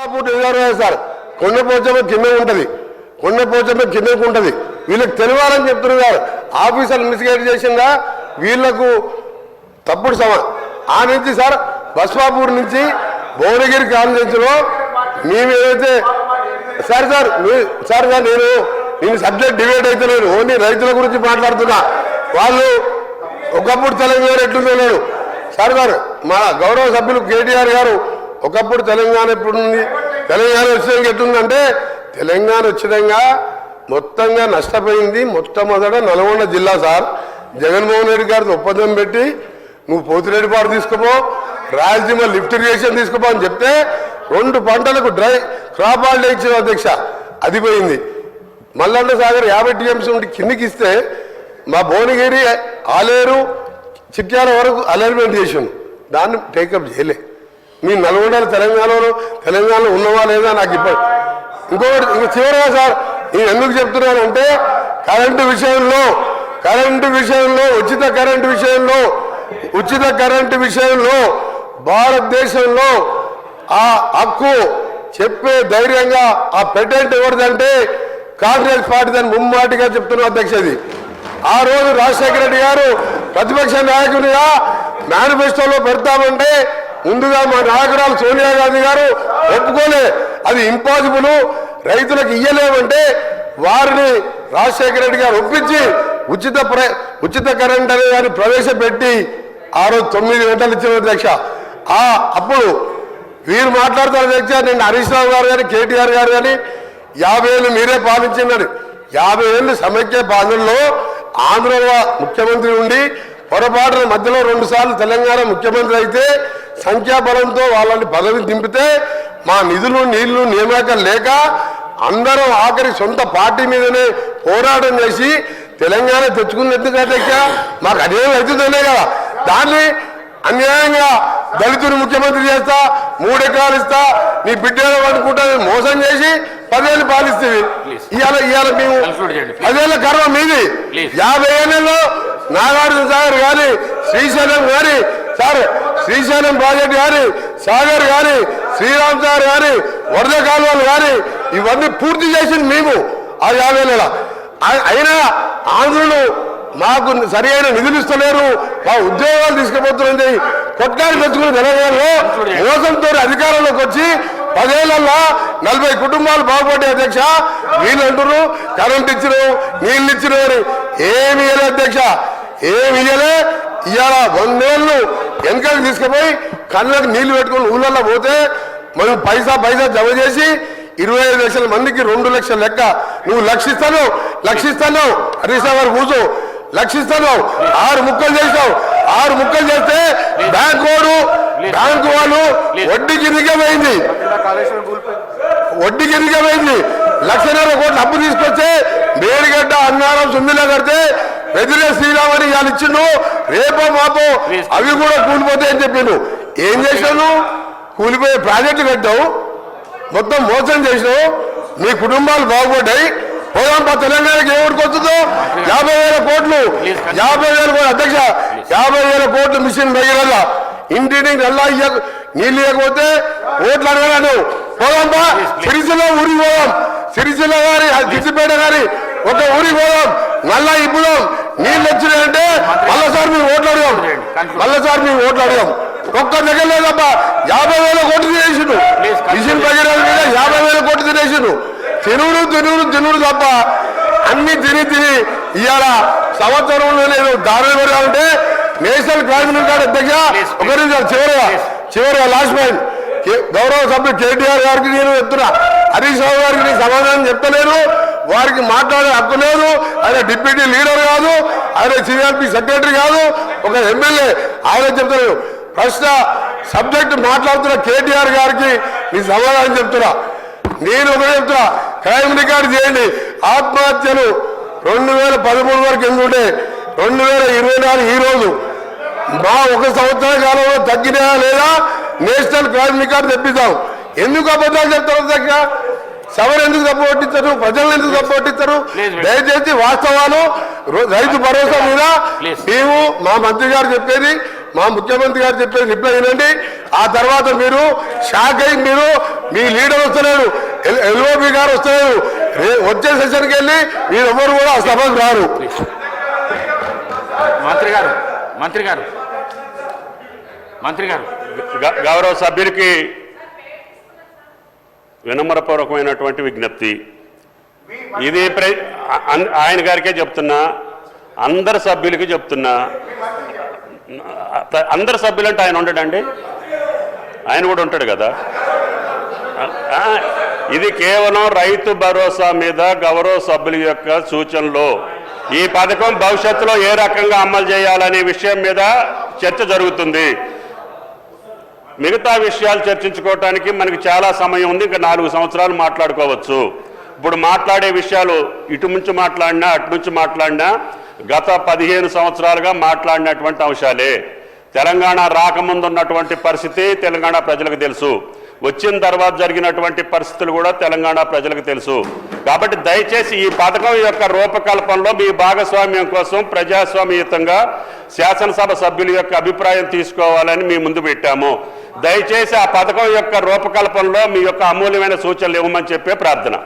Baswapur reservoir sir Kondapochamma కింద ఉంటుంది, కొండపోచమ్మ కిందకు ఉంటుంది. వీళ్ళకి తెలియాలని చెప్తున్నారు. ఆఫీసర్లు మిస్గైడ్ చేసిందా వీళ్లకు తప్పుడు ఆ నుంచి సార్ బస్వాపూర్ నుంచి భువనగిరి కాన్ఫరెన్స్లో మేము ఏదైతే సార్ నేను సబ్జెక్ట్ డిబేట్ అయితే లేదు, ఓన్లీ రైతుల గురించి మాట్లాడుతున్నా. వాళ్ళు ఒకప్పుడు తెలంగాణ ఎట్లుందో సార్ మా గౌరవ సభ్యులు కేటీఆర్ గారు ఒకప్పుడు తెలంగాణ ఎప్పుడుంది, తెలంగాణ వచ్చినాక ఎట్లుందంటే తెలంగాణ వచ్చినాక మొత్తంగా నష్టపోయింది మొట్టమొదట నల్గొండ జిల్లా సార్. జగన్మోహన్ రెడ్డి గారితో ఒప్పందం పెట్టి నువ్వు పోతిరెడ్డిపాడు తీసుకుపో, రాయలసీమ లిఫ్ట్ ఇరిగేషన్ తీసుకుపో అని చెప్తే 2 పంటలకు డ్రై క్రాప్ హాలిడే ఇచ్చిన అధ్యక్ష, అది పోయింది. మల్లన్న సాగర్ 50 టీఎంసీ ఉంటే కిందికి ఇస్తే మా భువనగిరి ఆలేరు చిట్యాల వరకు అలైన్మెంట్ చేసాను, దాన్ని టేకప్ చేయలే. మీ నల్గొండలో తెలంగాణలో ఉన్నవా లేదా నాకు ఇప్పటి ఇంకొకటి చివరిగా సార్ నేను ఎందుకు చెప్తున్నానంటే కరెంటు విషయంలో ఉచిత కరెంటు విషయంలో భారతదేశంలో ఆ హక్కు చెప్పే ధైర్యంగా ఆ పేటెంట్ ఎవరిదంటే కాంగ్రెస్ పార్టీదని ముమ్మాటిగా చెప్తున్నా అధ్యక్షది. ఆ రోజు రాజశేఖర రెడ్డి గారు ప్రతిపక్ష నాయకునిగా మేనిఫెస్టోలో పెడతామంటే ముందుగా మా నాయకురాలు సోనియా గాంధీ గారు ఒప్పుకోలే, అది ఇంపాసిబుల్, రైతులకు ఇయ్యలేమంటే వారిని రాజశేఖర రెడ్డి గారు ఒప్పించి ఉచిత కరెంట్ అనే దాన్ని ప్రవేశపెట్టి ఆ రోజు 9 గంటలు ఇచ్చిన అధ్యక్ష. అప్పుడు వీరు మాట్లాడతారు అధ్యక్ష, నేను హరీష్ రావు గారు కానీ కేటీఆర్ గారు కానీ 50 ఏళ్ళు మీరే పాలించినారు. 50 ఏళ్ళు సమైక్య పాలనలో ఆంధ్ర ముఖ్యమంత్రి ఉండి పొరపాటున మధ్యలో 2 సార్లు తెలంగాణ ముఖ్యమంత్రి అయితే సంఖ్యాబలంతో వాళ్ళని పదవిని దింపితే మా నిధులు నీళ్లు నియామకాలు లేక అందరం ఆఖరి సొంత పార్టీ మీదనే పోరాటం చేసి తెలంగాణ తెచ్చుకున్నట్టు అధ్యక్ష. మాకు అదేం అవుతుందనే కదా, దాన్ని అన్యాయంగా దళితుని ముఖ్యమంత్రి చేస్తా, 3 ఎకరాలు ఇస్తా, నీ బిడ్డలు అనుకుంటా మోసం చేసి 10 ఏళ్ళు పాలిస్తుంది. ఇవాళ మేము 10 ఏళ్ళ కర్మ మీది. 50 ఏళ్ళలో నాగార్జున సాగర్ కానీ శ్రీశైలం కానీ సార్ శ్రీశైలం ప్రాజెక్ట్ కానీ సాగర్ కానీ శ్రీరామ్ సాగర్ కానీ వరద కాలువలు కానీ ఇవన్నీ పూర్తి చేసింది మేము ఆ 50 ఏళ్ళ. అయినా ఆంధ్రులు మాకు సరి అయిన నిధులు ఇస్తలేరు, మా ఉద్యోగాలు తీసుకుపోతున్నది కొట్లాడి పెంచుకుని తెలంగాణలో మోసంతో అధికారంలోకి వచ్చి 10 ఏళ్లలో 40 కుటుంబాలు బాగుపడ్డాయి అధ్యక్ష. వీళ్ళు అంటున్నారు కరెంట్ ఇచ్చినావు నీళ్ళు ఇచ్చినావు అని. ఏమి ఇయ్యలే అధ్యక్ష, ఏమి ఇయ్యలే. ఇవాళ 100 ఏళ్ళు వెనకకి తీసుకుపోయి కళ్ళకి నీళ్లు పెట్టుకుని ఊళ్ళల్లో పోతే మనం పైసా జమ చేసి 25 లక్షల మందికి 2 లక్షల లెక్క. నువ్వు లక్షిస్తాను హరీష్ గారు కూర్చో, లక్షిస్తాను 6 ముక్కలు చేసావు. 6 ముక్కలు చేస్తే బ్యాంకు వాళ్ళు వడ్డీ కిందికే పోయింది. 1,50,000 కోట్లు అప్పు తీసుకొస్తే మేడిగడ్డ అన్నారం సుందిలా కడితే వెదిరే శ్రీరామ్ అని వాళ్ళు ఇచ్చిండు. రేపో మాపో అవి కూడా కూలిపోతాయని చెప్పిండు. ఏం చేసావు? కూలిపోయే ప్రాజెక్టు కట్టావు, మొత్తం మోసం చేసినావు, మీ కుటుంబాలు బాగుపడ్డాయి. పోదాంపా తెలంగాణకి ఏమిటికి వస్తుందో 50,000 కోట్లు 50,000 కోట్లు అధ్యక్ష. 50,000 కోట్లు మిషన్ దగ్గర ఇంటిని నల్లా నీళ్ళు ఇవ్వకపోతే ఓట్లు అడగలను. పోదాంపా సిరిసిల్ల ఊరికి పోదాం, సిరిసిల్ల గారి సిద్దిపేట గారి ఒక ఊరికి పోదాం, నల్లా ఇప్పుదాం. నీళ్ళు వచ్చినాయంటే మళ్ళీసారి మేము ఓట్లు అడగాం. ఒక్క దగ్గర లేదబ్బా 50,000 కోట్లు తినేసిండు. మిషన్ దగ్గర 50,000 కోట్లు తినేసిండు. తినుడు తప్ప అన్ని తిని ఇవాళ సంవత్సరంలో నేను దారులు పెరగాలంటే నేషనల్ క్రైమ్ కార్డు అధ్యక్ష. ఒక నిమిషం చివరిగా లాస్ట్ పాయింట్, గౌరవ సభ్యులు కేటీఆర్ గారికి నేను చెప్తున్నా, హరీష్ రావు గారికి నేను సమాధానం చెప్తలేను. వారికి మాట్లాడే హక్కు లేదు. ఆయన డిప్యూటీ లీడర్ కాదు, ఆయన సిఆర్పి సెక్రటరీ కాదు, ఒక ఎమ్మెల్యే. ఆయన చెప్తలేను. ప్రశ్న సబ్జెక్ట్ మాట్లాడుతున్న కేటీఆర్ గారికి నీ సమాధానం చెప్తున్నా. నేను ఒకటే చెప్తున్నా, క్రైమ్ రికార్డు చేయండి. ఆత్మహత్యలు 2013 వరకు ఎందుకుంటే 2024 ఈ రోజు మా 1 సంవత్సర కాలంలో తగ్గినా లేదా నేషనల్ క్రైమ్ రికార్డు తెప్పిద్దాం. ఎందుకు అబద్ధాలు చెప్తారు దగ్గర? సభను ఎందుకు తప్పొట్టిస్తారు? ప్రజలను ఎందుకు తప్పొట్టిస్తారు? దయచేసి వాస్తవాలు రైతు భరోసా మీద మేము మా మంత్రి గారు చెప్పేది మా ముఖ్యమంత్రి గారు చెప్పేది రిప్లై వినండి. ఆ తర్వాత మీరు షాక్ అయి మీరు మీ లీడర్ వస్తున్నాడు, ఎల్ఓబి గారు వస్తున్నాడు, వచ్చే సెషన్కి వెళ్ళి మీరు ఎవరు కూడా ఆ సభకు రారు. మంత్రి గారు గౌరవ సభ్యులకి వినమ్రపూర్వకమైనటువంటి విజ్ఞప్తి. ఇది ఆయన గారికే చెప్తున్నా, అందరు సభ్యులకి చెప్తున్నా. అందరు సభ్యులు అంటే ఆయన ఉండడండి, ఆయన కూడా ఉంటాడు కదా. ఇది కేవలం రైతు భరోసా మీద గౌరవ సభ్యుల యొక్క సూచనలు. ఈ పథకం భవిష్యత్తులో ఏ రకంగా అమలు చేయాలనే విషయం మీద చర్చ జరుగుతుంది. మిగతా విషయాలు చర్చించుకోవటానికి మనకి చాలా సమయం ఉంది. ఇంకా 4 సంవత్సరాలు మాట్లాడుకోవచ్చు. ఇప్పుడు మాట్లాడే విషయాలు ఇటు నుంచి మాట్లాడినా అటు నుంచి మాట్లాడినా గత 15 సంవత్సరాలుగా మాట్లాడినటువంటి అంశాలే. తెలంగాణ రాకముందు ఉన్నటువంటి పరిస్థితి తెలంగాణ ప్రజలకు తెలుసు, వచ్చిన తర్వాత జరిగినటువంటి పరిస్థితులు కూడా తెలంగాణ ప్రజలకు తెలుసు. కాబట్టి దయచేసి ఈ పథకం యొక్క రూపకల్పనలో మీ భాగస్వామ్యం కోసం ప్రజాస్వామ్యయుతంగా శాసనసభ సభ్యుల యొక్క అభిప్రాయం తీసుకోవాలని మీ ముందు పెట్టాము. దయచేసి ఆ పథకం యొక్క రూపకల్పనలో మీ యొక్క అమూల్యమైన సూచనలు ఇవ్వమని చెప్పే ప్రార్థన.